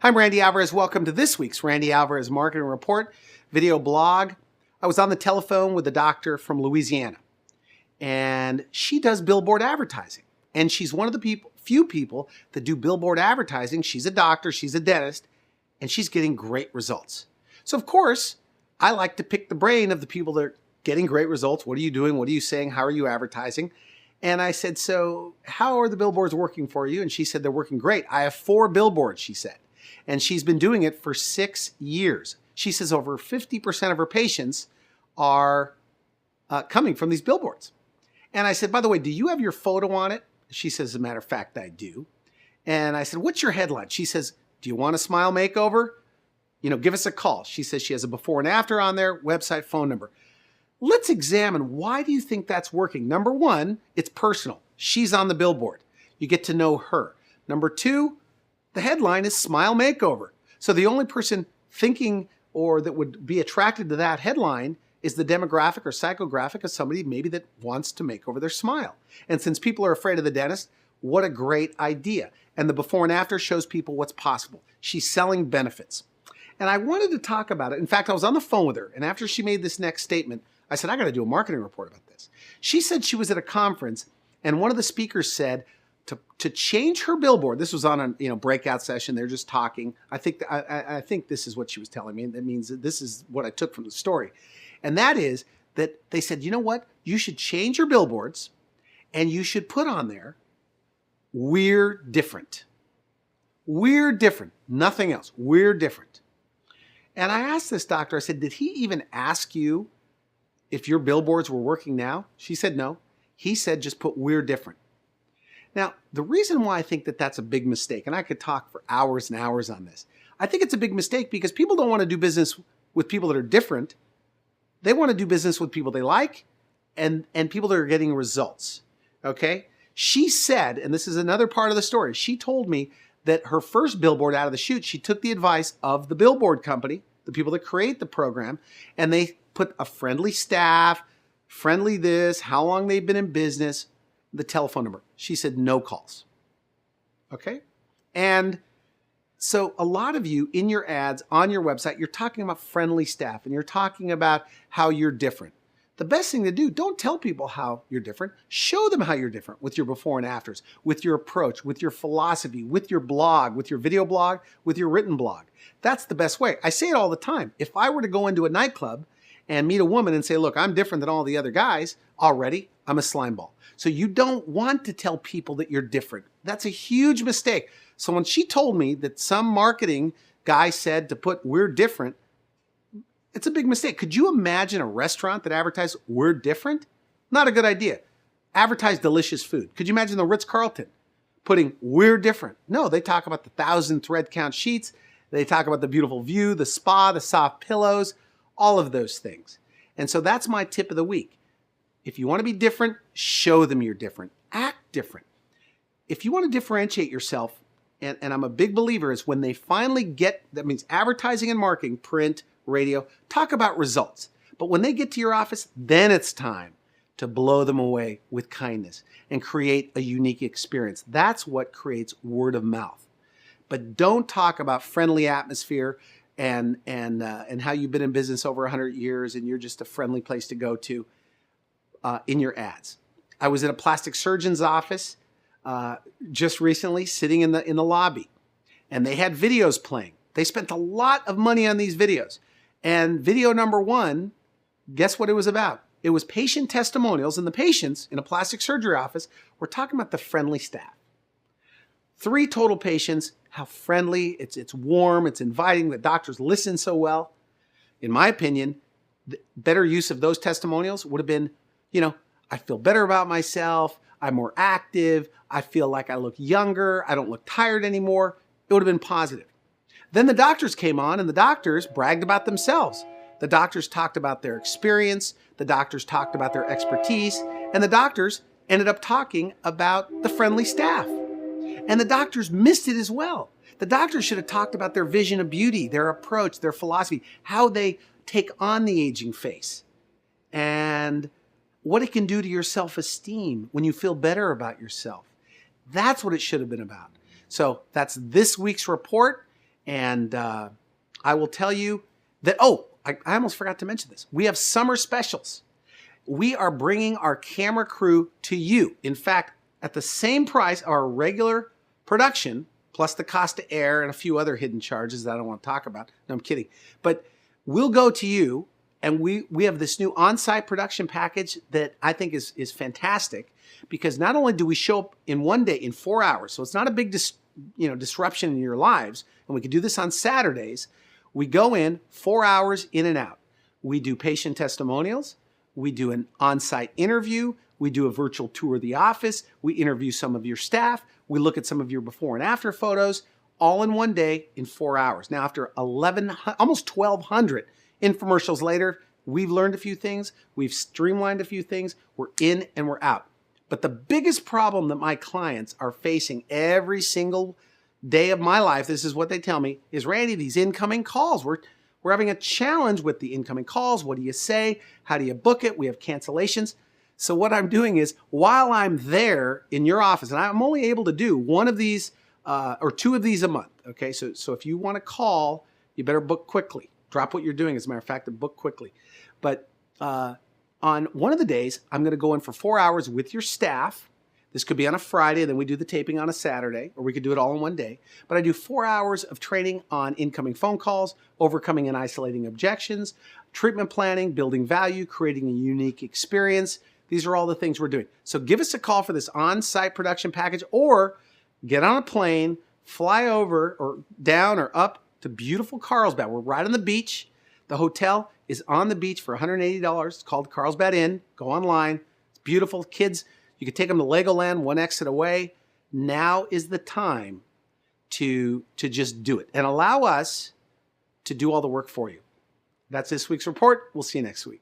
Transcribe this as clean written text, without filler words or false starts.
I'm Randy Alvarez. Welcome to this week's Randy Alvarez Marketing Report video blog. I was on the telephone with a doctor from Louisiana, and she does billboard advertising. And she's one of the few people that do billboard advertising. She's a doctor, she's a dentist, and she's getting great results. So of course, I like to pick the brain of the people that are getting great results. What are you doing? What are you saying? How are you advertising? And I said, so how are the billboards working for you? And she said, they're working great. I have 4 billboards, she said. And she's been doing it for 6 years. She says over 50% of her patients are coming from these billboards. And I said, by the way, do you have your photo on it? She says, as a matter of fact, I do. And I said, what's your headline? She says, do you want a smile makeover? Give us a call. She says she has a before and after on there, website, phone number. Let's examine, why do you think that's working? Number 1, it's personal. She's on the billboard. You get to know her. Number 2, the headline is Smile Makeover. So the only person thinking or that would be attracted to that headline is the demographic or psychographic of somebody maybe that wants to make over their smile. And since people are afraid of the dentist, what a great idea. And the before and after shows people what's possible. She's selling benefits. And I wanted to talk about it. In fact, I was on the phone with her, and after she made this next statement, I said, I got to do a marketing report about this. She said she was at a conference, and one of the speakers said to change her billboard. This was on a breakout session. They're just talking. I think this is what she was telling me. That means that this is what I took from the story. And that is that they said, you know what? You should change your billboards, and you should put on there, we're different. We're different. Nothing else. We're different. And I asked this doctor, I said, did he even ask you if your billboards were working now? She said no. He said just put we're different. Now, the reason why I think that that's a big mistake, and I could talk for hours and hours on this, I think it's a big mistake because people don't want to do business with people that are different. They want to do business with people they like and people that are getting results, okay? She said, and this is another part of the story, she told me that her first billboard out of the chute, she took the advice of the billboard company, the people that create the program, and they put a friendly staff, friendly this, how long they've been in business, the telephone number. She said no calls. Okay? And so a lot of you in your ads on your website, you're talking about friendly staff and you're talking about how you're different. The best thing to do, don't tell people how you're different. Show them how you're different with your before and afters, with your approach, with your philosophy, with your blog, with your video blog, with your written blog. That's the best way. I say it all the time. If I were to go into a nightclub and meet a woman and say, look, I'm different than all the other guys, already I'm a slime ball. So you don't want to tell people that you're different. That's a huge mistake. So when she told me that some marketing guy said to put we're different, it's a big mistake. Could you imagine a restaurant that advertised we're different? Not a good idea. Advertise delicious food. Could you imagine the Ritz-Carlton putting we're different? No, they talk about the 1,000 thread count sheets. They talk about the beautiful view, the spa, the soft pillows, all of those things. And so that's my tip of the week. If you want to be different, show them you're different. Act different. If you want to differentiate yourself, and I'm a big believer, is when they finally get, that means advertising and marketing, print, radio, talk about results. But when they get to your office, then it's time to blow them away with kindness and create a unique experience. That's what creates word of mouth. But don't talk about friendly atmosphere and how you've been in business over 100 years and you're just a friendly place to go to in your ads. I was in a plastic surgeon's office just recently, sitting in the lobby, and they had videos playing. They spent a lot of money on these videos. And video number 1, guess what it was about? It was patient testimonials, and the patients in a plastic surgery office were talking about the friendly staff. 3 total patients, how friendly, it's warm, it's inviting, the doctors listen so well. In my opinion, the better use of those testimonials would have been, I feel better about myself, I'm more active, I feel like I look younger, I don't look tired anymore. It would have been positive. Then the doctors came on and the doctors bragged about themselves. The doctors talked about their experience, the doctors talked about their expertise, and the doctors ended up talking about the friendly staff. And the doctors missed it as well. The doctors should have talked about their vision of beauty, their approach, their philosophy, how they take on the aging face, and what it can do to your self-esteem when you feel better about yourself. That's what it should have been about. So that's this week's report. And I will tell you that, oh, I almost forgot to mention this. We have summer specials. We are bringing our camera crew to you. In fact, at the same price, our regular production, plus the cost of air and a few other hidden charges that I don't want to talk about. No, I'm kidding. But we'll go to you, and we have this new on-site production package that I think is fantastic, because not only do we show up in one day in 4 hours, so it's not a big disruption in your lives, and we can do this on Saturdays. We go in 4 hours in and out. We do patient testimonials. We do an on-site interview. We do a virtual tour of the office. We interview some of your staff. We look at some of your before and after photos, all in one day in 4 hours. Now, after almost 1,200 infomercials later, we've learned a few things. We've streamlined a few things. We're in and we're out. But the biggest problem that my clients are facing every single day of my life, this is what they tell me, is, Randy, these incoming calls. We're having a challenge with the incoming calls. What do you say? How do you book it? We have cancellations. So what I'm doing is, while I'm there in your office, and I'm only able to do one of these or two of these a month, okay? So if you want to call, you better book quickly. Drop what you're doing, as a matter of fact, and book quickly. But on one of the days, I'm going to go in for 4 hours with your staff. This could be on a Friday, then we do the taping on a Saturday, or we could do it all in one day. But I do 4 hours of training on incoming phone calls, overcoming and isolating objections, treatment planning, building value, creating a unique experience. These are all the things we're doing. So give us a call for this on-site production package, or get on a plane, fly over or down or up to beautiful Carlsbad. We're right on the beach. The hotel is on the beach for $180. It's called Carlsbad Inn. Go online. It's beautiful. Kids, you can take them to Legoland, one exit away. Now is the time to just do it and allow us to do all the work for you. That's this week's report. We'll see you next week.